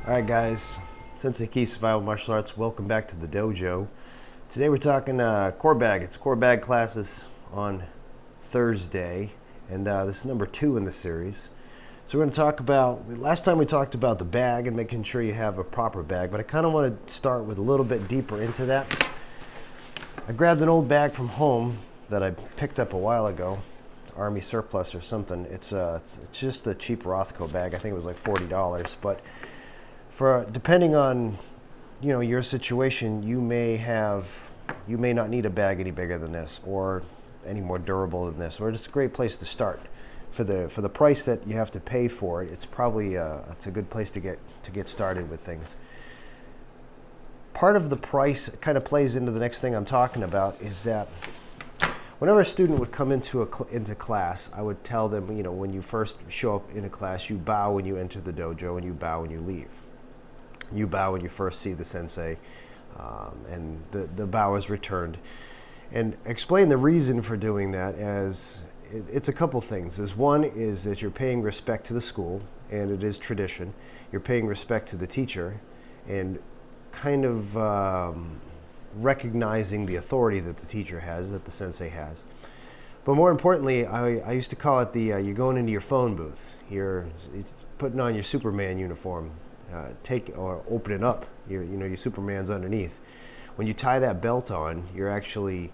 Alright guys, Sensei Key Survival Martial Arts, welcome back to the dojo. Today we're talking core bag. It's core bag classes on Thursday, and this is number 2 in the series. So we're going to talk about, last time we talked about the bag and making sure you have a proper bag, but I kind of want to start with a little bit deeper into that. I grabbed an old bag from home that I picked up a while ago, Army surplus or something. It's just a cheap Rothko bag. I think it was like $40, but depending on your situation, you may not need a bag any bigger than this or any more durable than this, or it's a great place to start. For the price that you have to pay for it, it's probably it's a good place to get started with things. Part of the price kind of plays into the next thing I'm talking about, is that whenever a student would come into class, I would tell them, when you first show up in a class, you bow when you enter the dojo and you bow when you leave. You bow when you first see the sensei, and the bow is returned. And explain the reason for doing that as it's a couple things. One is that you're paying respect to the school, and it is tradition. You're paying respect to the teacher, and kind of recognizing the authority that the teacher has, that the sensei has. But more importantly, I used to call it you're going into your phone booth. You're putting on your Superman uniform. Open it up. Your Superman's underneath. When you tie that belt on, you're actually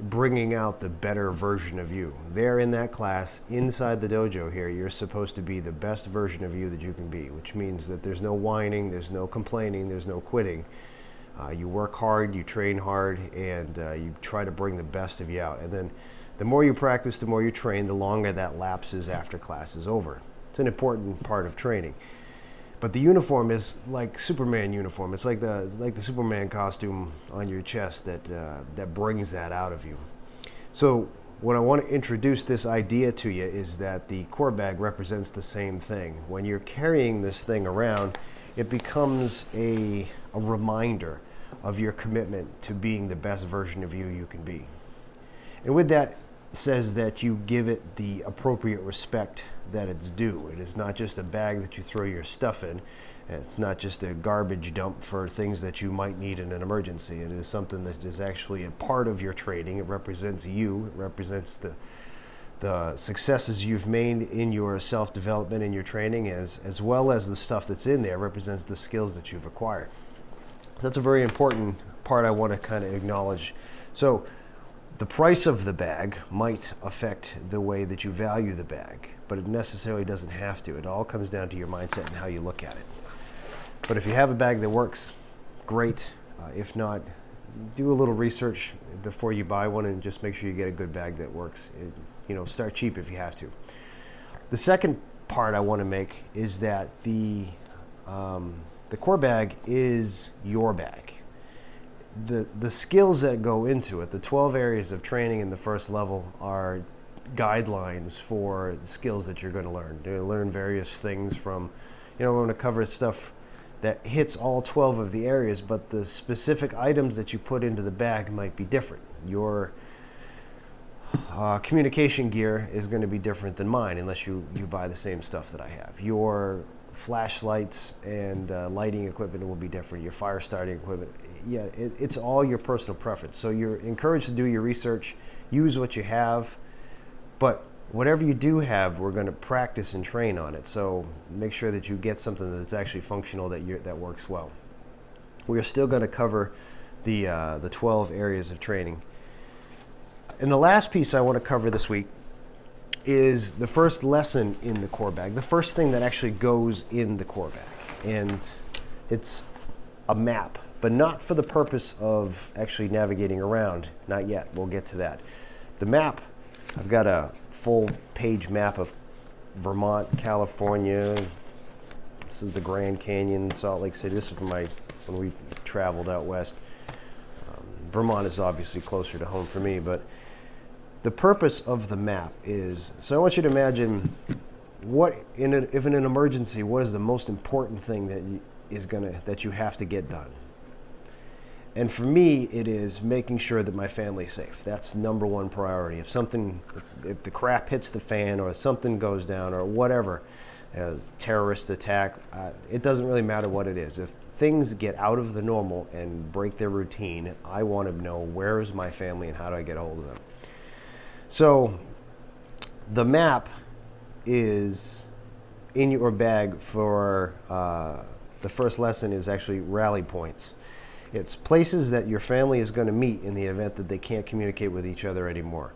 bringing out the better version of you. There in that class, inside the dojo here, you're supposed to be the best version of you that you can be, which means that there's no whining, there's no complaining, there's no quitting. You work hard, you train hard, and you try to bring the best of you out. And then the more you practice, the more you train, the longer that lapses after class is over. It's an important part of training. But the uniform is like Superman uniform. It's like the Superman costume on your chest that brings that out of you. So what I want to introduce this idea to you is that the core bag represents the same thing. When you're carrying this thing around, it becomes a reminder of your commitment to being the best version of you can be. And with that says that you give it the appropriate respect that it's due. It is not just a bag that you throw your stuff in. It's not just a garbage dump for things that you might need in an emergency. It is something that is actually a part of your training. It represents you. It represents the successes you've made in your self-development and your training, as well as the stuff that's in there represents the skills that you've acquired. That's a very important part I want to kind of acknowledge. So the price of the bag might affect the way that you value the bag, but it necessarily doesn't have to. It all comes down to your mindset and how you look at it. But if you have a bag that works, great. If not, do a little research before you buy one and just make sure you get a good bag that works. Start cheap if you have to. The second part I want to make is that the core bag is your bag. The skills that go into it, the 12 areas of training in the first level, are guidelines for the skills that you're going to learn. You're going to learn various things from, we're going to cover stuff that hits all 12 of the areas, but the specific items that you put into the bag might be different. Your communication gear is going to be different than mine unless you buy the same stuff that I have. Your flashlights and lighting equipment will be different. Your fire starting equipment, it's all your personal preference. So you're encouraged to do your research, use what you have, but whatever you do have, we're going to practice and train on it. So make sure that you get something that's actually functional, that works well. We are still going to cover the 12 areas of training. And the last piece I want to cover this week is the first lesson in the core bag, the first thing that actually goes in the core bag. And it's a map, but not for the purpose of actually navigating around. Not yet. We'll get to that. The map, I've got a full page map of Vermont, California. This is the Grand Canyon, Salt Lake City. This is when we traveled out west. Vermont is obviously closer to home for me, but the purpose of the map is, so I want you to imagine if in an emergency, what is the most important thing that you have to get done? And for me, it is making sure that my family's safe. That's number one priority. If the crap hits the fan or something goes down or whatever, a terrorist attack. It doesn't really matter what it is. If things get out of the normal and break their routine, I want to know where is my family and how do I get a hold of them. So the map is in your bag for the first lesson is actually rally points. It's places that your family is going to meet in the event that they can't communicate with each other anymore.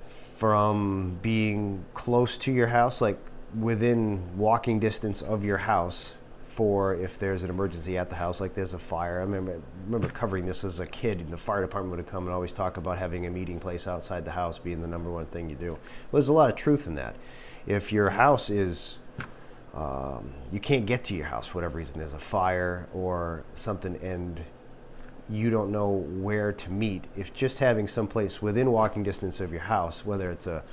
From being close to your house, like within walking distance of your house, for if there's an emergency at the house, like there's a fire. I remember covering this as a kid, and the fire department would come and always talk about having a meeting place outside the house being the number one thing you do. Well, there's a lot of truth in that. If your house is, you can't get to your house for whatever reason, there's a fire or something, and you don't know where to meet, if just having someplace within walking distance of your house, whether it's a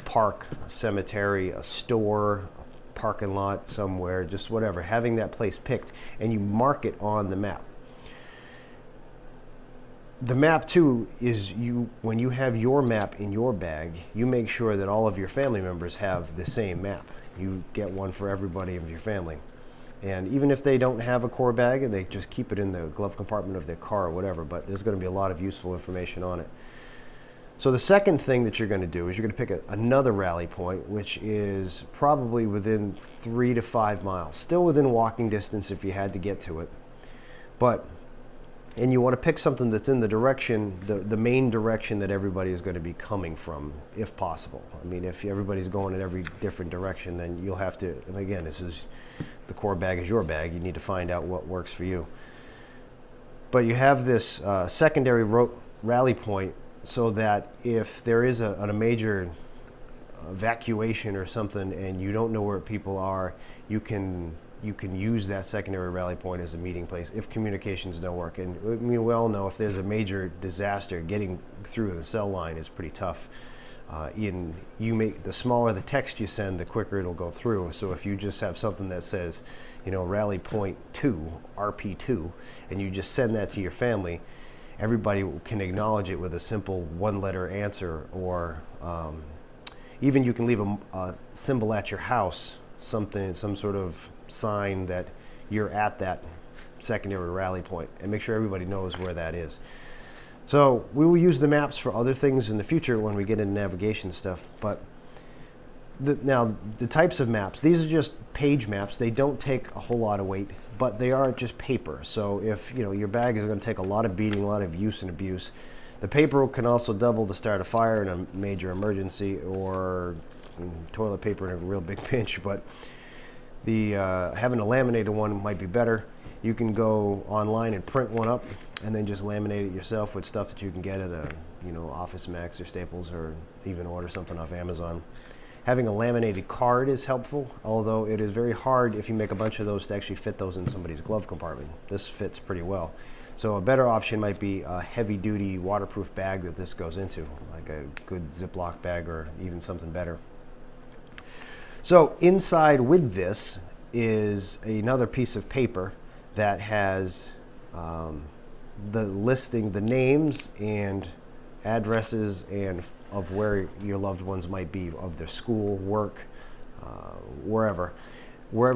park, a cemetery, a store, a parking lot somewhere, just whatever, having that place picked and you mark it on the map. The map too is when you have your map in your bag, you make sure that all of your family members have the same map. You get one for everybody of your family. And even if they don't have a core bag, and they just keep it in the glove compartment of their car or whatever, but there's going to be a lot of useful information on it. So the second thing that you're going to do is you're going to pick another rally point, which is probably within 3 to 5 miles, still within walking distance if you had to get to it. And you want to pick something that's in the direction, the main direction that everybody is going to be coming from, if possible. I mean, if everybody's going in every different direction, then you'll have to, and again, the core bag is your bag. You need to find out what works for you. But you have this secondary rally point so that if there is a major evacuation or something and you don't know where people are, you can use that secondary rally point as a meeting place if communications don't work. And we all know if there's a major disaster, getting through the cell line is pretty tough. The smaller the text you send, the quicker it'll go through. So if you just have something that says, rally point 2, RP2, and you just send that to your family, everybody can acknowledge it with a simple one-letter answer, or even you can leave a symbol at your house, some sort of sign that you're at that secondary rally point, and make sure everybody knows where that is. So we will use the maps for other things in the future when we get into navigation stuff, but now the types of maps, these are just page maps. They don't take a whole lot of weight, but they are just paper. So if your bag is going to take a lot of beating, a lot of use and abuse, the paper can also double to start a fire in a major emergency, or toilet paper in a real big pinch. But having a laminated one might be better. You can go online and print one up and then just laminate it yourself with stuff that you can get at Office Max or Staples, or even order something off Amazon. Having a laminated card is helpful, although it is very hard if you make a bunch of those to actually fit those in somebody's glove compartment. This fits pretty well. So a better option might be a heavy-duty waterproof bag that this goes into, like a good Ziploc bag or even something better. So inside with this is another piece of paper that has the listing, the names and addresses and of where your loved ones might be, of their school, work, wherever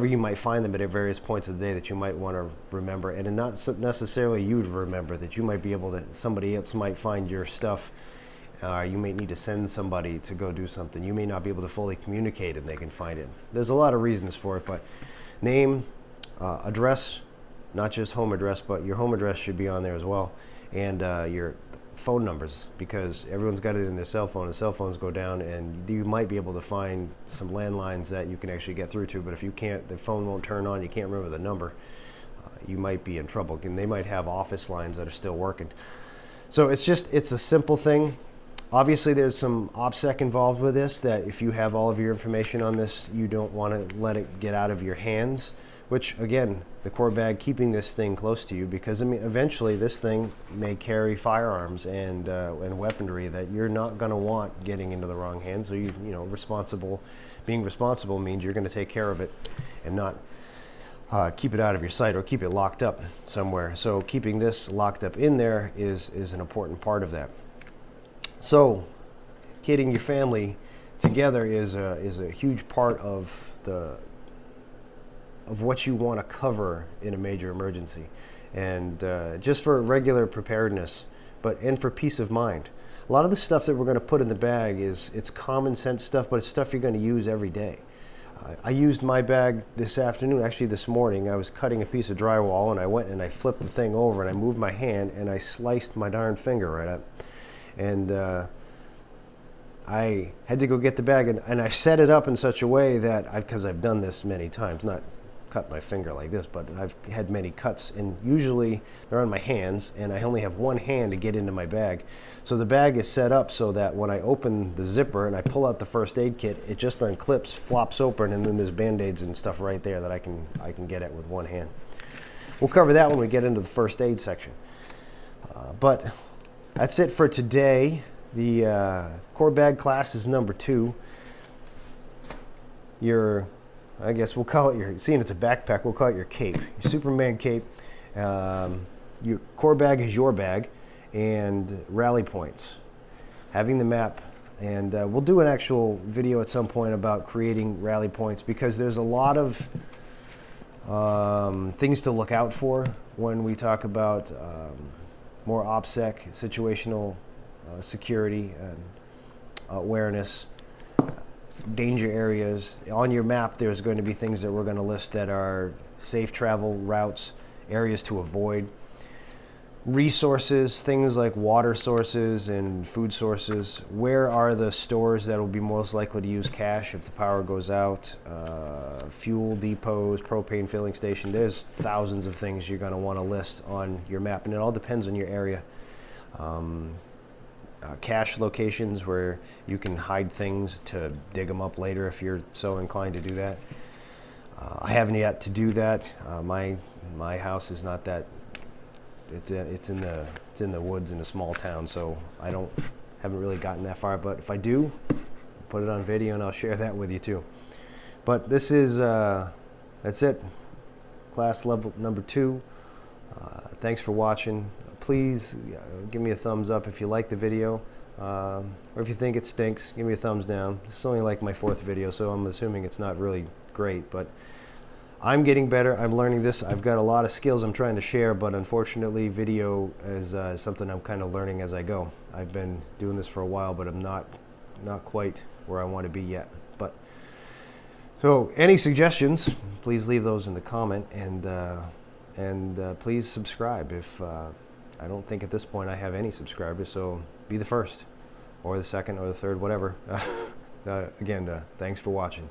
you might find them at various points of the day that you might want to remember, and not necessarily you to remember, that you might be able to, somebody else might find your stuff. You may need to send somebody to go do something. You may not be able to fully communicate and they can find it. There's a lot of reasons for it, but name, address, not just home address, but your home address should be on there as well, and your phone numbers, because everyone's got it in their cell phone, and cell phones go down, and you might be able to find some landlines that you can actually get through to, but if you can't, the phone won't turn on, you can't remember the number, you might be in trouble. And they might have office lines that are still working. So it's a simple thing. Obviously there's some OPSEC involved with this, that if you have all of your information on this, you don't want to let it get out of your hands, which again, the core bag, keeping this thing close to you, because eventually this thing may carry firearms and weaponry that you're not going to want getting into the wrong hands. So being responsible means you're going to take care of it and not keep it out of your sight or keep it locked up somewhere. So keeping this locked up in there is an important part of that. So getting your family together is a huge part of what you want to cover in a major emergency, and just for regular preparedness, and for peace of mind. A lot of the stuff that we're going to put in the bag it's common sense stuff, but it's stuff you're going to use every day. I used my bag this afternoon, actually this morning. I was cutting a piece of drywall and I went and I flipped the thing over and I moved my hand and I sliced my darn finger right up. And I had to go get the bag, and I've set it up in such a way that, because I've done this many times, not cut my finger like this, but I've had many cuts, and usually they're on my hands, and I only have one hand to get into my bag. So the bag is set up so that when I open the zipper and I pull out the first aid kit, it just unclips, flops open, and then there's Band-Aids and stuff right there that I can get at with one hand. We'll cover that when we get into the first aid section. But that's it for today. The core bag class is number 2. I guess we'll call it seeing it's a backpack, we'll call it your cape, your Superman cape. Your core bag is your bag, and rally points. Having the map, and we'll do an actual video at some point about creating rally points, because there's a lot of things to look out for when we talk about more OPSEC, situational security and awareness, danger areas. On your map, there's going to be things that we're going to list that are safe travel routes, areas to avoid, resources, things like water sources and food sources. Where are the stores that will be most likely to use cash if the power goes out? Fuel depots, propane filling station. There's thousands of things you're going to want to list on your map, and it all depends on your area. Cache locations where you can hide things to dig them up later if you're so inclined to do that. I haven't yet to do that. My house is not that. It's in the woods in a small town, so haven't really gotten that far. But if I do, put it on video and I'll share that with you too. But this is that's it. Class level number 2. Thanks for watching. Please give me a thumbs up if you like the video, or if you think it stinks, give me a thumbs down. This is only like my 4th video, so I'm assuming it's not really great, but I'm getting better. I'm learning this. I've got a lot of skills I'm trying to share, but unfortunately video is something I'm kind of learning as I go. I've been doing this for a while, but I'm not quite where I want to be yet. But so any suggestions, please leave those in the comment, and please subscribe. If I don't think at this point I have any subscribers, so be the first or the second or the third, whatever. Again, thanks for watching.